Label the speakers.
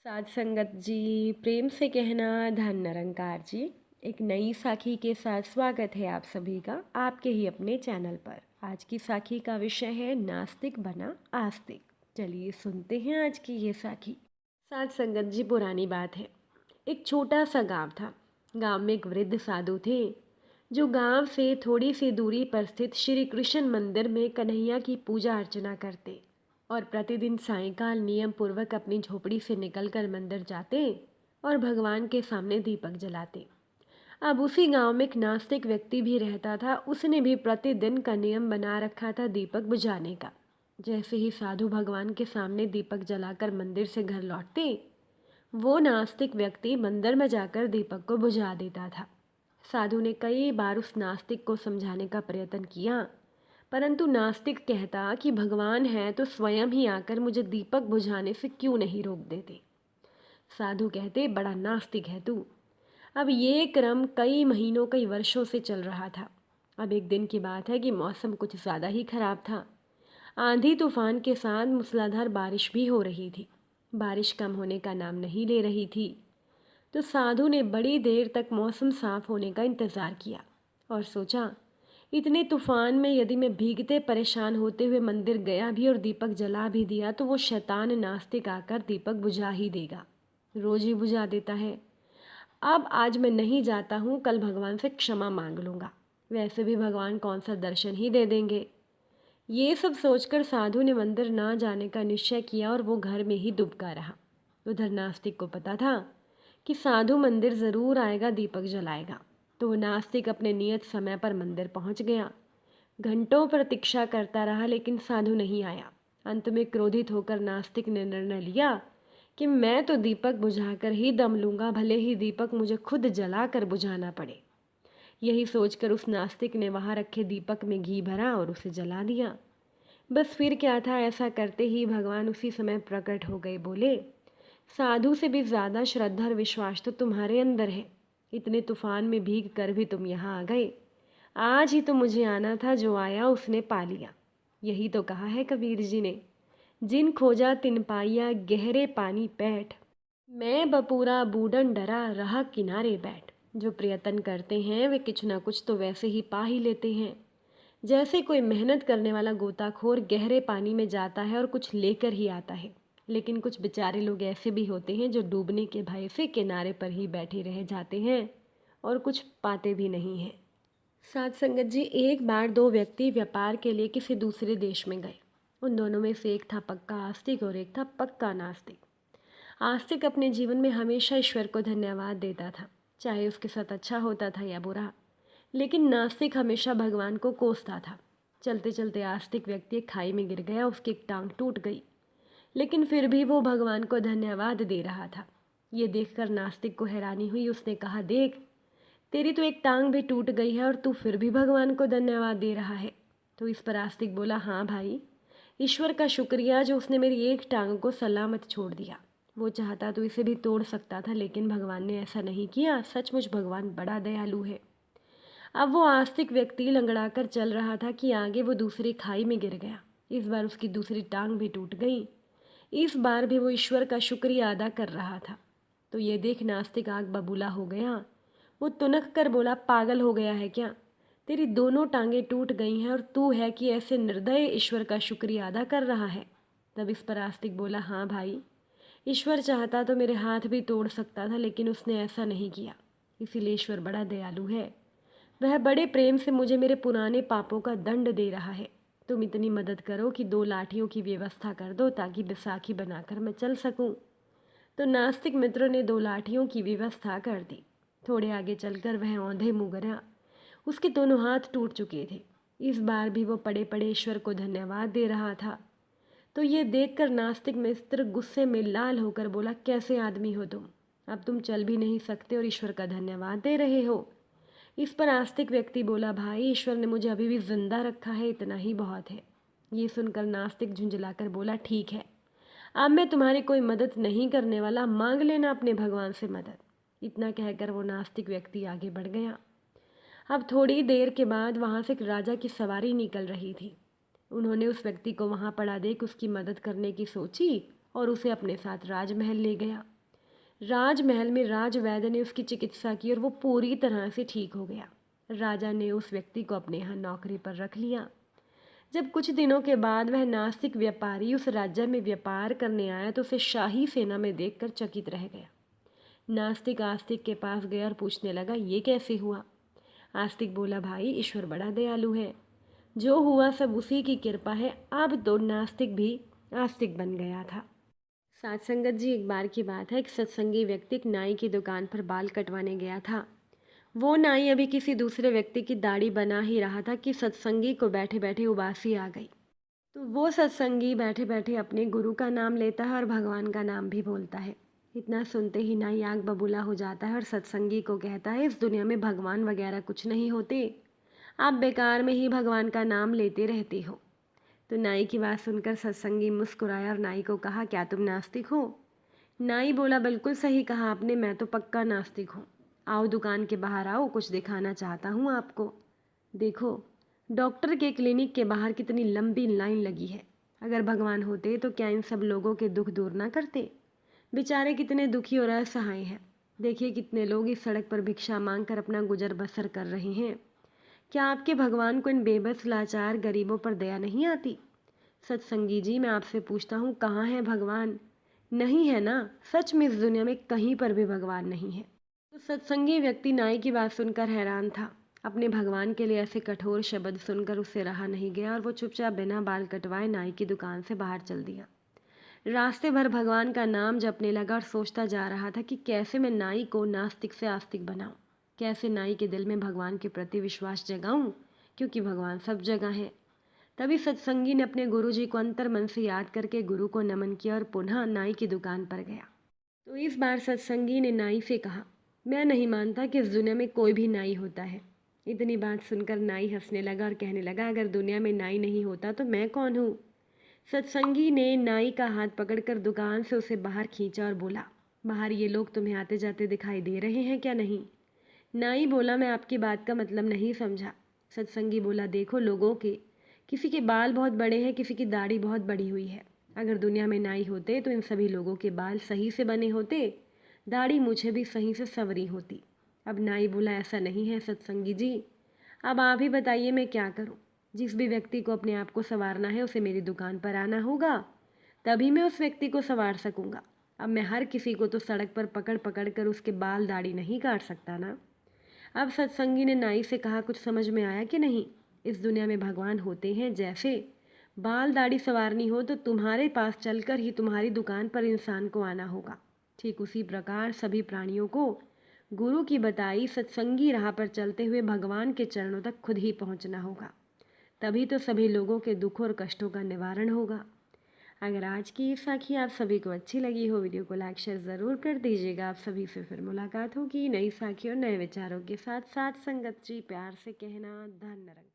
Speaker 1: साध संगत जी, प्रेम से कहना धन निरंकार जी। एक नई साखी के साथ स्वागत है आप सभी का आपके ही अपने चैनल पर। आज की साखी का विषय है नास्तिक बना आस्तिक। चलिए सुनते हैं आज की ये साखी। साध संगत जी, पुरानी बात है। एक छोटा सा गांव था। गांव में एक वृद्ध साधु थे जो गांव से थोड़ी सी दूरी पर स्थित श्री कृष्ण मंदिर में कन्हैया की पूजा अर्चना करते और प्रतिदिन सायंकाल नियम पूर्वक अपनी झोपड़ी से निकलकर मंदिर जाते और भगवान के सामने दीपक जलाते। अब उसी गांव में एक नास्तिक व्यक्ति भी रहता था। उसने भी प्रतिदिन का नियम बना रखा था दीपक बुझाने का। जैसे ही साधु भगवान के सामने दीपक जलाकर मंदिर से घर लौटते, वो नास्तिक व्यक्ति मंदिर में जाकर दीपक को बुझा देता था। साधु ने कई बार उस नास्तिक को समझाने का प्रयत्न किया, परंतु नास्तिक कहता कि भगवान है तो स्वयं ही आकर मुझे दीपक बुझाने से क्यों नहीं रोक देते। साधु कहते, बड़ा नास्तिक है तू। अब ये क्रम कई महीनों कई वर्षों से चल रहा था। अब एक दिन की बात है कि मौसम कुछ ज़्यादा ही खराब था। आंधी तूफान के साथ मूसलाधार बारिश भी हो रही थी। बारिश कम होने का नाम नहीं ले रही थी। तो साधु ने बड़ी देर तक मौसम साफ होने का इंतज़ार किया और सोचा, इतने तूफान में यदि मैं भीगते परेशान होते हुए मंदिर गया भी और दीपक जला भी दिया तो वो शैतान नास्तिक आकर दीपक बुझा ही देगा। रोज ही बुझा देता है। अब आज मैं नहीं जाता हूँ, कल भगवान से क्षमा मांग लूँगा। वैसे भी भगवान कौन सा दर्शन ही दे देंगे। ये सब सोचकर साधु ने मंदिर ना जाने का निश्चय किया और वो घर में ही दुबका रहा। उधर नास्तिक को पता था कि साधु मंदिर ज़रूर आएगा, दीपक जलाएगा। तो नास्तिक अपने नियत समय पर मंदिर पहुंच गया। घंटों प्रतीक्षा करता रहा लेकिन साधु नहीं आया। अंत में क्रोधित होकर नास्तिक ने निर्णय लिया कि मैं तो दीपक बुझाकर ही दम लूँगा, भले ही दीपक मुझे खुद जलाकर बुझाना पड़े। यही सोचकर उस नास्तिक ने वहाँ रखे दीपक में घी भरा और उसे जला दिया। बस फिर क्या था, ऐसा करते ही भगवान उसी समय प्रकट हो गए। बोले, साधु से भी ज़्यादा श्रद्धा और विश्वास तो तुम्हारे अंदर है। इतने तूफान में भीग कर भी तुम यहाँ आ गए। आज ही तो मुझे आना था, जो आया उसने पा लिया। यही तो कहा है कबीर जी ने, जिन खोजा तिन पाइया गहरे पानी पैठ, मैं बपूरा बूढ़न डरा रहा किनारे बैठ। जो प्रयत्न करते हैं वे कुछ ना कुछ तो वैसे ही पा ही लेते हैं। जैसे कोई मेहनत करने वाला गोताखोर गहरे पानी में जाता है और कुछ लेकर ही आता है। लेकिन कुछ बेचारे लोग ऐसे भी होते हैं जो डूबने के भय से किनारे पर ही बैठे रह जाते हैं और कुछ पाते भी नहीं हैं। साथ संगत जी, एक बार दो व्यक्ति व्यापार के लिए किसी दूसरे देश में गए। उन दोनों में से एक था पक्का आस्तिक और एक था पक्का नास्तिक। आस्तिक अपने जीवन में हमेशा ईश्वर को धन्यवाद देता था, चाहे उसके साथ अच्छा होता था या बुरा। लेकिन नास्तिक हमेशा भगवान को कोसता था। चलते चलते आस्तिक व्यक्ति एक खाई में गिर गया, उसकी एक टांग टूट गई, लेकिन फिर भी वो भगवान को धन्यवाद दे रहा था। ये देखकर नास्तिक को हैरानी हुई। उसने कहा, देख, तेरी तो एक टांग भी टूट गई है और तू फिर भी भगवान को धन्यवाद दे रहा है। तो इस पर आस्तिक बोला, हाँ भाई, ईश्वर का शुक्रिया जो उसने मेरी एक टांग को सलामत छोड़ दिया। वो चाहता तो इसे भी तोड़ सकता था, लेकिन भगवान ने ऐसा नहीं किया। सचमुच भगवान बड़ा दयालु है। अब वो आस्तिक व्यक्ति लंगड़ाकर चल रहा था कि आगे वो दूसरी खाई में गिर गया। इस बार उसकी दूसरी टांग भी टूट गई। इस बार भी वो ईश्वर का शुक्रिया अदा कर रहा था। तो ये देख नास्तिक आग बबूला हो गया। वो तुनक कर बोला, पागल हो गया है क्या? तेरी दोनों टांगें टूट गई हैं और तू है कि ऐसे निर्दय ईश्वर का शुक्रिया अदा कर रहा है। तब इस पर आस्तिक बोला, हाँ भाई, ईश्वर चाहता तो मेरे हाथ भी तोड़ सकता था, लेकिन उसने ऐसा नहीं किया। इसीलिए ईश्वर बड़ा दयालु है। वह बड़े प्रेम से मुझे मेरे पुराने पापों का दंड दे रहा है। तुम इतनी मदद करो कि दो लाठियों की व्यवस्था कर दो ताकि बैसाखी बनाकर मैं चल सकूं। तो नास्तिक मित्र ने दो लाठियों की व्यवस्था कर दी। थोड़े आगे चलकर वह औंधे मुँह गया। उसके दोनों हाथ टूट चुके थे। इस बार भी वो पड़े पड़े ईश्वर को धन्यवाद दे रहा था। तो ये देखकर नास्तिक मित्र गुस्से में लाल होकर बोला, कैसे आदमी हो तुम? अब तुम चल भी नहीं सकते और ईश्वर का धन्यवाद दे रहे हो। इस पर आस्तिक व्यक्ति बोला, भाई, ईश्वर ने मुझे अभी भी जिंदा रखा है, इतना ही बहुत है। ये सुनकर नास्तिक झुंझलाकर बोला, ठीक है, अब मैं तुम्हारी कोई मदद नहीं करने वाला, मांग लेना अपने भगवान से मदद। इतना कहकर वो नास्तिक व्यक्ति आगे बढ़ गया। अब थोड़ी देर के बाद वहाँ से एक राजा की सवारी निकल रही थी। उन्होंने उस व्यक्ति को वहाँ पड़ा देख उसकी मदद करने की सोची और उसे अपने साथ राजमहल ले गया। राजमहल में राजवैद्य ने उसकी चिकित्सा की और वो पूरी तरह से ठीक हो गया। राजा ने उस व्यक्ति को अपने यहाँ नौकरी पर रख लिया। जब कुछ दिनों के बाद वह नास्तिक व्यापारी उस राज्य में व्यापार करने आया तो उसे शाही सेना में देखकर चकित रह गया। नास्तिक आस्तिक के पास गया और पूछने लगा, ये कैसे हुआ? आस्तिक बोला, भाई ईश्वर बड़ा दयालु है, जो हुआ सब उसी की कृपा है। अब तो नास्तिक भी आस्तिक बन गया था। साथ संगत जी, एक बार की बात है, एक सत्संगी व्यक्ति एक नाई की दुकान पर बाल कटवाने गया था। वो नाई अभी किसी दूसरे व्यक्ति की दाढ़ी बना ही रहा था कि सत्संगी को बैठे बैठे उबासी आ गई। तो वो सत्संगी बैठे बैठे अपने गुरु का नाम लेता है और भगवान का नाम भी बोलता है। इतना सुनते ही नाई आग बबूला हो जाता है और सत्संगी को कहता है, इस दुनिया में भगवान वगैरह कुछ नहीं होते, आप बेकार में ही भगवान का नाम लेते रहते हो। तो नाई की बात सुनकर सत्संगी मुस्कुराया और नाई को कहा, क्या तुम नास्तिक हो? नाई बोला, बिल्कुल सही कहा आपने, मैं तो पक्का नास्तिक हूँ। आओ दुकान के बाहर आओ, कुछ दिखाना चाहता हूँ आपको। देखो, डॉक्टर के क्लिनिक के बाहर कितनी लंबी लाइन लगी है। अगर भगवान होते तो क्या इन सब लोगों के दुख दूर ना करते? बेचारे कितने दुखी और असहाय हैं। देखिए कितने लोग इस सड़क पर भिक्षा मांगकर अपना गुजर बसर कर रहे हैं। क्या आपके भगवान को इन बेबस लाचार गरीबों पर दया नहीं आती? सत्संगी जी, मैं आपसे पूछता हूँ, कहाँ है भगवान? नहीं है ना? सच में इस दुनिया में कहीं पर भी भगवान नहीं है। तो सत्संगी व्यक्ति नाई की बात सुनकर हैरान था। अपने भगवान के लिए ऐसे कठोर शब्द सुनकर उससे रहा नहीं गया और वो चुपचाप बिना बाल कटवाए नाई की दुकान से बाहर चल दिया। रास्ते भर भगवान का नाम जपने लगा और सोचता जा रहा था कि कैसे मैं नाई को नास्तिक से आस्तिक बनाऊं, कैसे नाई के दिल में भगवान के प्रति विश्वास जगाऊं, क्योंकि भगवान सब जगह है। तभी सत्संगी ने अपने गुरु जी को अंतर मन से याद करके गुरु को नमन किया और पुनः नाई की दुकान पर गया। तो इस बार सत्संगी ने नाई से कहा, मैं नहीं मानता कि इस दुनिया में कोई भी नाई होता है। इतनी बात सुनकर नाई हंसने लगा और कहने लगा, अगर दुनिया में नाई नहीं होता तो मैं कौन हूँ? सत्संगी ने नाई का हाथ पकड़कर दुकान से उसे बाहर खींचा और बोला, बाहर ये लोग तुम्हें आते जाते दिखाई दे रहे हैं क्या नहीं? नाई बोला, मैं आपकी बात का मतलब नहीं समझा। सत्संगी बोला, देखो लोगों के, किसी के बाल बहुत बड़े हैं, किसी की दाढ़ी बहुत बड़ी हुई है। अगर दुनिया में नाई होते तो इन सभी लोगों के बाल सही से बने होते, दाढ़ी मुझे भी सही से संवरी होती। अब नाई बोला, ऐसा नहीं है सत्संगी जी, अब आप ही बताइए मैं क्या करूं? जिस भी व्यक्ति को अपने आप को संवारना है उसे मेरी दुकान पर आना होगा, तभी मैं उस व्यक्ति को संवार सकूंगा। अब मैं हर किसी को तो सड़क पर पकड़ पकड़ कर उसके बाल दाढ़ी नहीं काट सकता ना। अब सत्संगी ने नाई से कहा, कुछ समझ में आया कि नहीं? इस दुनिया में भगवान होते हैं, जैसे बाल दाढ़ी संवारनी हो तो तुम्हारे पास चलकर ही तुम्हारी दुकान पर इंसान को आना होगा। ठीक उसी प्रकार सभी प्राणियों को गुरु की बताई सत्संगी राह पर चलते हुए भगवान के चरणों तक खुद ही पहुंचना होगा। तभी तो सभी लोगों के दुख और कष्टों का निवारण होगा। अगर आज की ये साखी आप सभी को अच्छी लगी हो, वीडियो को लाइक शेयर ज़रूर कर दीजिएगा। आप सभी से फिर मुलाकात होगी नई साखी और नए विचारों के साथ। साथ संगत जी, प्यार से कहना, धन निरंकार।